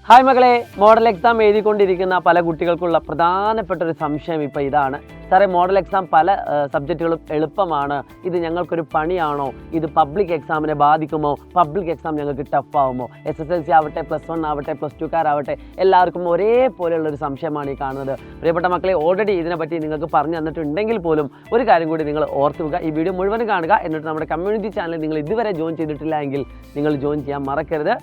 Hi മകളെ, model exam എഴുതിക്കൊണ്ടിരിക്കുന്ന പല കുട്ടികൾക്കുള്ള പ്രധാനപ്പെട്ട ഒരു സംശയം ഇപ്പോൾ ഇതാണ്. സാറേ, മോഡൽ എക്സാം പല സബ്ജക്റ്റുകളും എളുപ്പമാണ്, ഇത് ഞങ്ങൾക്കൊരു പണിയാണോ, ഇത് പബ്ലിക് എക്സാമിനെ ബാധിക്കുമോ, പബ്ലിക് എക്സാം ഞങ്ങൾക്ക് ടഫ് ആവുമോ, SSLC ആവട്ടെ, +1 ആവട്ടെ, +2കാരാവട്ടെ, എല്ലാവർക്കും ഒരേപോലെയുള്ളൊരു സംശയമാണ് ഈ കാണുന്നത്. പ്രിയപ്പെട്ട മക്കളെ, ഓൾറെഡി ഇതിനെപ്പറ്റി നിങ്ങൾക്ക് പറഞ്ഞു തന്നിട്ടുണ്ടെങ്കിൽ പോലും ഒരു കാര്യം കൂടി നിങ്ങൾ ഓർത്ത് വെക്കുക. ഈ വീഡിയോ മുഴുവൻ കാണുക. എന്നിട്ട് നമ്മുടെ കമ്മ്യൂണിറ്റി ചാനൽ നിങ്ങൾ ഇതുവരെ ജോയിൻ ചെയ്തിട്ടില്ല എങ്കിൽ നിങ്ങൾ ജോയിൻ ചെയ്യാൻ മറക്കരുത്.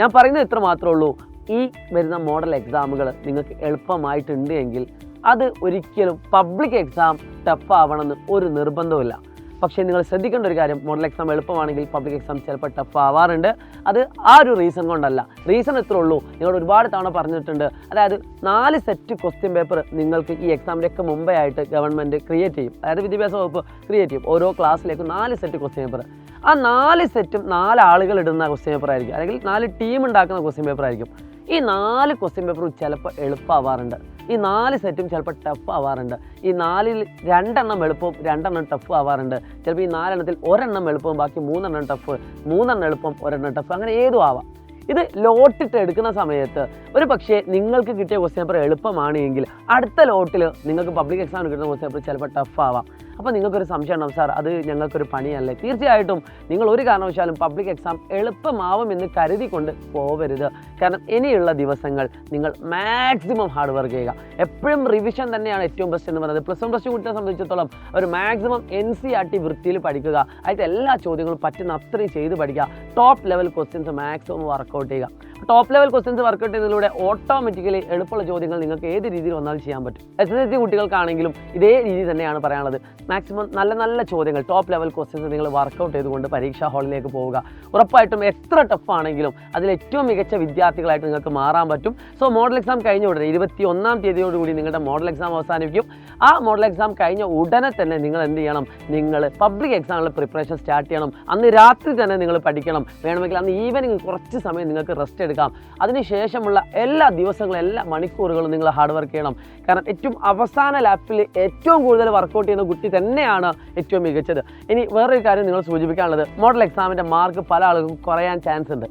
ഞാൻ പറയുന്നത് ഇത്ര മാത്രമേ ഉള്ളൂ, ഈ വരുന്ന മോഡൽ എക്സാമുകൾ നിങ്ങൾക്ക് എളുപ്പമായിട്ടുണ്ട് എങ്കിൽ അത് ഒരിക്കലും പബ്ലിക് എക്സാം ടഫ് ആവണമെന്ന് ഒരു നിർബന്ധമില്ല. പക്ഷേ നിങ്ങൾ ശ്രദ്ധിക്കേണ്ട ഒരു കാര്യം, മോഡൽ എക്സാം എളുപ്പമാണെങ്കിൽ പബ്ലിക് എക്സാം ചിലപ്പോൾ ടഫ് ആവാറുണ്ട്. അത് ആ ഒരു റീസൺ കൊണ്ടല്ല. റീസൺ എത്ര ഉള്ളൂ, നിങ്ങൾ ഒരുപാട് തവണ പറഞ്ഞിട്ടുണ്ട്. അതായത് 4 സെറ്റ് ക്വസ്റ്റ്യൻ പേപ്പർ നിങ്ങൾക്ക് ഈ എക്സാമിൻ്റെയൊക്കെ മുമ്പേ ആയിട്ട് ഗവൺമെൻറ് ക്രിയേറ്റ് ചെയ്യും. അതായത് വിദ്യാഭ്യാസ വകുപ്പ് ക്രിയേറ്റ് ചെയ്യും. ഓരോ ക്ലാസ്സിലേക്കും 4 സെറ്റ് ക്വസ്റ്റ്യൻ പേപ്പർ. ആ 4 സെറ്റും 4 ആളുകൾ ഇടുന്ന ക്വസ്റ്റ്യൻ പേപ്പർ ആയിരിക്കും, അല്ലെങ്കിൽ 4 ടീം ഉണ്ടാക്കുന്ന ക്വസ്റ്റ്യൻ പേപ്പർ ആയിരിക്കും. ഈ 4 ക്വസ്റ്റ്യൻ പേപ്പറും ചിലപ്പോൾ എളുപ്പമാവാറുണ്ട്, ഈ 4 സെറ്റും ചിലപ്പോൾ ടഫ് ആവാറുണ്ട്. ഈ 4ൽ 2 എളുപ്പവും 2 ടഫ് ആവാറുണ്ട്. ചിലപ്പോൾ ഈ 4 എണ്ണത്തിൽ 1 എളുപ്പവും ബാക്കി 3 ടഫ്, 3 എളുപ്പം 1 ടഫ്, അങ്ങനെ ഏതും ആവാം. ഇത് ലോട്ടിട്ട് എടുക്കുന്ന സമയത്ത് ഒരു പക്ഷേ നിങ്ങൾക്ക് കിട്ടിയ ക്വസ്റ്റ്യൻ പേപ്പർ എളുപ്പമാണ് എങ്കിൽ അടുത്ത ലോട്ടിൽ നിങ്ങൾക്ക് പബ്ലിക് എക്സാമിന് കിട്ടുന്ന ക്വസ്റ്റ്യൻ പേപ്പർ ചിലപ്പോൾ ടഫ് ആവാം. അപ്പോൾ നിങ്ങൾക്കൊരു സംശയം ഉണ്ടാവും, സാർ അത് ഞങ്ങൾക്കൊരു പണിയല്ലേ? തീർച്ചയായിട്ടും നിങ്ങൾ ഒരു കാരണവശാലും പബ്ലിക് എക്സാം എളുപ്പമാവുമെന്ന് കരുതിക്കൊണ്ട് പോവരുത്. കാരണം ഇനിയുള്ള ദിവസങ്ങൾ നിങ്ങൾ മാക്സിമം ഹാർഡ് വർക്ക് ചെയ്യുക. എപ്പോഴും റിവിഷൻ തന്നെയാണ് ഏറ്റവും ബെസ്റ്റ് എന്ന് പറയുന്നത്. +1 +2 കുട്ടിയെ സംബന്ധിച്ചിടത്തോളം ഒരു മാക്സിമം NCERT വൃത്തിയിൽ പഠിക്കുക. അതിൽ എല്ലാ ചോദ്യങ്ങളും പറ്റുന്ന അത്രയും ചെയ്ത് പഠിക്കുക. Top level questions maximum workout ചെയ്യുക. ടോപ്പ് ലെവൽ ക്വസ്റ്റ്യൻസ് വർക്കൗട്ട് ചെയ്യുന്നതിലൂടെ ഓട്ടോമാറ്റിക്കലി എളുപ്പമുള്ള ചോദ്യങ്ങൾ നിങ്ങൾക്ക് ഏത് രീതിയിൽ വന്നാലും ചെയ്യാൻ പറ്റും. SSLC കുട്ടികൾക്കാണെങ്കിലും ഇതേ രീതി തന്നെയാണ് പറയാനുള്ളത്. മാക്സിമം നല്ല ചോദ്യങ്ങൾ, ടോപ്പ് ലെവൽ ക്വസ്റ്റ്യൻസ് നിങ്ങൾ വർക്കൗട്ട് ചെയ്തുകൊണ്ട് പരീക്ഷാ ഹാളിലേക്ക് പോവുക. ഉറപ്പായിട്ടും എത്ര ടഫ് ആണെങ്കിലും അതിൽ ഏറ്റവും മികച്ച വിദ്യാർത്ഥികളായിട്ട് നിങ്ങൾക്ക് മാറാൻ പറ്റും. സോ മോഡൽ എക്സാം കഴിഞ്ഞ ഉടനെ 21-ാം തീയതിയോടുകൂടി നിങ്ങളുടെ മോഡൽ എക്സാം അവസാനിക്കും. ആ മോഡൽ എക്സാം കഴിഞ്ഞ ഉടനെ തന്നെ നിങ്ങൾ എന്ത് ചെയ്യണം, നിങ്ങൾ പബ്ലിക് എക്സാമിനുള്ള പ്രിപ്പറേഷൻ സ്റ്റാർട്ട് ചെയ്യണം. അന്ന് രാത്രി തന്നെ നിങ്ങൾ പഠിക്കണം. വേണമെങ്കിൽ അന്ന് ഈവനിങ് കുറച്ച് സമയം നിങ്ങൾക്ക് റെസ്റ്റ് എടുക്കാം. അതിനുശേഷമുള്ള എല്ലാ ദിവസങ്ങളും എല്ലാ മണിക്കൂറുകളും നിങ്ങൾ ഹാർഡ് വർക്ക് ചെയ്യണം. കാരണം ഏറ്റവും അവസാന ലാപ്പിൽ ഏറ്റവും കൂടുതൽ വർക്കൗട്ട് ചെയ്യുന്ന കുട്ടി തന്നെയാണ് ഏറ്റവും മികച്ചത്. ഇനി വേറൊരു കാര്യം നിങ്ങൾ സൂചിപ്പിക്കാനുള്ളത്, മോഡൽ എക്സാമിൻ്റെ മാർക്ക് പല ആളുകൾക്കും കുറയാൻ ചാൻസ് ഉണ്ട്.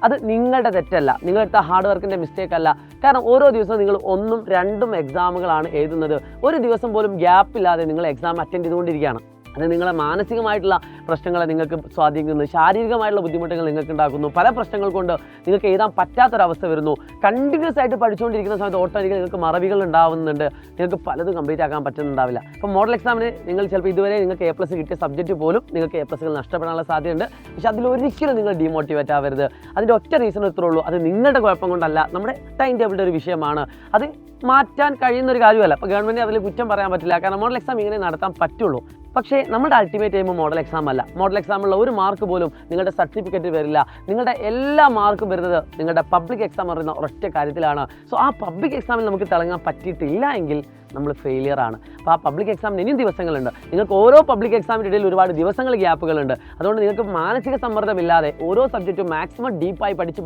അത് നിങ്ങളുടെ തെറ്റല്ല, നിങ്ങളെടുത്ത ഹാർഡ് വർക്കിൻ്റെ മിസ്റ്റേക്ക് അല്ല. കാരണം ഓരോ ദിവസവും നിങ്ങൾ 1ഉം 2ഉം എക്സാമുകളാണ് എഴുതുന്നത്. ഒരു ദിവസം പോലും ഗ്യാപ്പില്ലാതെ നിങ്ങൾ എക്സാം അറ്റൻഡ് ചെയ്തുകൊണ്ടിരിക്കുകയാണ്. അത് നിങ്ങളെ മാനസികമായിട്ടുള്ള പ്രശ്നങ്ങളെ നിങ്ങൾക്ക് സ്വാധീനിക്കുന്നു, ശാരീരികമായിട്ടുള്ള ബുദ്ധിമുട്ടുകൾ നിങ്ങൾക്ക് ഉണ്ടാക്കുന്നു. പല പ്രശ്നങ്ങൾ കൊണ്ട് നിങ്ങൾക്ക് എഴുതാൻ പറ്റാത്തൊരവസ്ഥ വരുന്നു. കണ്ടിന്യൂസ് ആയിട്ട് പഠിച്ചുകൊണ്ടിരിക്കുന്ന സമയത്ത് ഓട്ടോമാറ്റിക്കലി നിങ്ങൾക്ക് മറവികൾ ഉണ്ടാവുന്നുണ്ട്, നിങ്ങൾക്ക് പലതും കംപ്ലീറ്റ് ആക്കാൻ പറ്റുന്നുണ്ടാവില്ല. അപ്പോൾ മോഡൽ എക്സാമിന് നിങ്ങൾ ചിലപ്പോൾ ഇതുവരെ നിങ്ങൾക്ക് A+ കിട്ടിയ സബ്ജക്റ്റ് പോലും നിങ്ങൾക്ക് A+കൾ നഷ്ടപ്പെടാനുള്ള സാധ്യതയുണ്ട്. പക്ഷേ അതിലൊരിക്കലും നിങ്ങൾ ഡീമോട്ടിവേറ്റ് ആവരുത്. അതിൻ്റെ ഒറ്റ റീസൺ ഇത്രേ ഉള്ളൂ, അത് നിങ്ങളുടെ കുഴപ്പം കൊണ്ടല്ല, നമ്മുടെ ടൈം ടേബിളിൻ്റെ ഒരു വിഷയമാണ്. അത് മാറ്റാൻ കഴിയുന്ന ഒരു കാര്യമല്ല. അപ്പോൾ ഗവൺമെൻറ് അതിൽ കുറ്റം പറയാൻ പറ്റില്ല. കാരണം മോഡൽ എക്സാം ഇങ്ങനെ നടത്താൻ പറ്റുള്ളൂ. പക്ഷേ നമ്മുടെ അൾട്ടിമേറ്റ് എയിം മോഡൽ എക്സാം അല്ല. മോഡൽ എക്സാമുള്ള ഒരു മാർക്ക് പോലും നിങ്ങളുടെ സർട്ടിഫിക്കറ്റ് വരില്ല. നിങ്ങളുടെ എല്ലാ മാർക്കും വരുന്നത് നിങ്ങളുടെ പബ്ലിക് എക്സാം പറയുന്ന ഒരൊറ്റ കാര്യത്തിലാണ്. സോ ആ പബ്ലിക് എക്സാമിൽ നമുക്ക് തിളങ്ങാൻ പറ്റിയിട്ടില്ല എങ്കിൽ നമ്മൾ ഫെയിലിയർ ആണ്. അപ്പോൾ ആ പബ്ലിക് എക്സാമിന് ഇനിയും ദിവസങ്ങളുണ്ട്. നിങ്ങൾക്ക് ഓരോ പബ്ലിക് എക്സാമിൻ്റെ ഇടയിൽ ഒരുപാട് ദിവസങ്ങൾ ഗ്യാപ്പുകളുണ്ട്. അതുകൊണ്ട് നിങ്ങൾക്ക് മാനസിക സമ്മർദ്ദമില്ലാതെ ഓരോ സബ്ജക്റ്റും മാക്സിമം ഡീപ്പായി പഠിച്ച്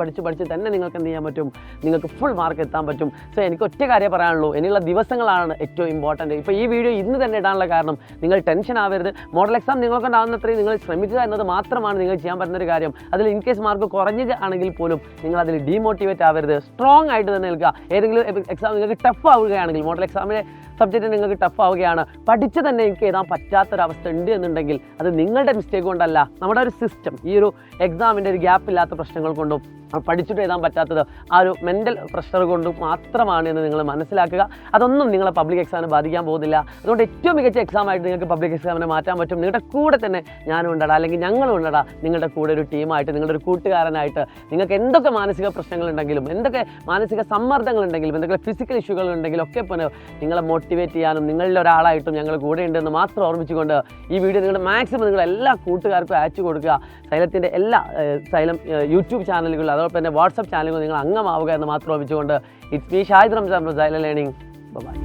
തന്നെ നിങ്ങൾക്ക് എന്ത് ചെയ്യാൻ പറ്റും, നിങ്ങൾക്ക് ഫുൾ മാർക്ക് എത്താൻ പറ്റും. സോ എനിക്ക് ഒറ്റ കാര്യം പറയാനുള്ളൂ, ഇനിയുള്ള ദിവസങ്ങളാണ് ഏറ്റവും ഇമ്പോർട്ടൻറ്റ്. ഇപ്പോൾ ഈ വീഡിയോ ഇന്ന് തന്നെ ഇടാനുള്ള കാരണം നിങ്ങൾ ടെൻഷൻ ആവരുത്. മോഡൽ എക്സാം നിങ്ങൾക്കുണ്ടാകുന്നത്രയും നിങ്ങൾ ശ്രമിക്കുക എന്നത് മാത്രമാണ് നിങ്ങൾ ചെയ്യാൻ പറ്റുന്നൊരു കാര്യം. അതിൽ ഇൻ കേസ് മാർക്ക് കുറഞ്ഞാണെങ്കിൽ പോലും നിങ്ങൾ അതിൽ ഡീമോട്ടിവേറ്റ് ആവരുത്. സ്ട്രോങ് ആയിട്ട് തന്നെ നിൽക്കുക. ഏതെങ്കിലും എക്സാം നിങ്ങൾക്ക് ടഫ് ആവുകയാണെങ്കിൽ, മോഡൽ എക്സാമിനെ സബ്ജക്റ്റ് നിങ്ങൾക്ക് ടഫ് ആവുകയാണ്, പഠിച്ച് തന്നെ എനിക്ക് എഴുതാൻ പറ്റാത്തൊരവസ്ഥ ഉണ്ട് എന്നുണ്ടെങ്കിൽ അത് നിങ്ങളുടെ മിസ്റ്റേക്ക് കൊണ്ടല്ല, നമ്മുടെ ഒരു സിസ്റ്റം ഈ ഒരു എക്സാമിൻ്റെ ഒരു ഗ്യാപ്പില്ലാത്ത പ്രശ്നങ്ങൾ കൊണ്ടും പഠിച്ചിട്ട് എഴുതാൻ പറ്റാത്തത് ആ ഒരു മെൻ്റൽ പ്രഷർ കൊണ്ടും മാത്രമാണ് എന്ന് നിങ്ങൾ മനസ്സിലാക്കുക. അതൊന്നും നിങ്ങളെ പബ്ലിക് എക്സാമിനെ ബാധിക്കാൻ പോകുന്നില്ല. അതുകൊണ്ട് ഏറ്റവും മികച്ച എക്സാമായിട്ട് നിങ്ങൾക്ക് പബ്ലിക് എക്സാമിനെ മാറ്റാൻ പറ്റും. നിങ്ങളുടെ കൂടെ തന്നെ ഞാനും ഉണ്ടടാ, അല്ലെങ്കിൽ ഞങ്ങളും ഉണ്ടടാ, നിങ്ങളുടെ കൂടെ ഒരു ടീമായിട്ട്, നിങ്ങളുടെ ഒരു കൂട്ടുകാരനായിട്ട്. നിങ്ങൾക്ക് എന്തൊക്കെ മാനസിക പ്രശ്നങ്ങളുണ്ടെങ്കിലും, എന്തൊക്കെ മാനസിക സമ്മർദ്ദങ്ങളുണ്ടെങ്കിലും, എന്തൊക്കെ ഫിസിക്കൽ ഇഷ്യൂകൾ ഉണ്ടെങ്കിലും ഒക്കെ ഇപ്പോൾ നിങ്ങളെ മോട്ടിവേറ്റ് ചെയ്യാനും നിങ്ങളിൽ ഒരാളായിട്ടും ഞങ്ങൾ കൂടെ ഉണ്ടെന്ന് മാത്രം ഓർമ്മിച്ചുകൊണ്ട് ഈ വീഡിയോ നിങ്ങളുടെ മാക്സിമം നിങ്ങൾ എല്ലാ കൂട്ടുകാർക്കും അയച്ചു കൊടുക്കുക. സൈലത്തിൻ്റെ എല്ലാ സൈലം യൂട്യൂബ് ചാനലുകളിൽ, അതോടൊപ്പം തന്നെ വാട്സപ്പ് ചാനലുകൾ നിങ്ങൾ അംഗമാവുക എന്ന് മാത്രം ഓർമ്മിച്ചുകൊണ്ട്, it's me Shahid Ramzan from Xylem learning. By.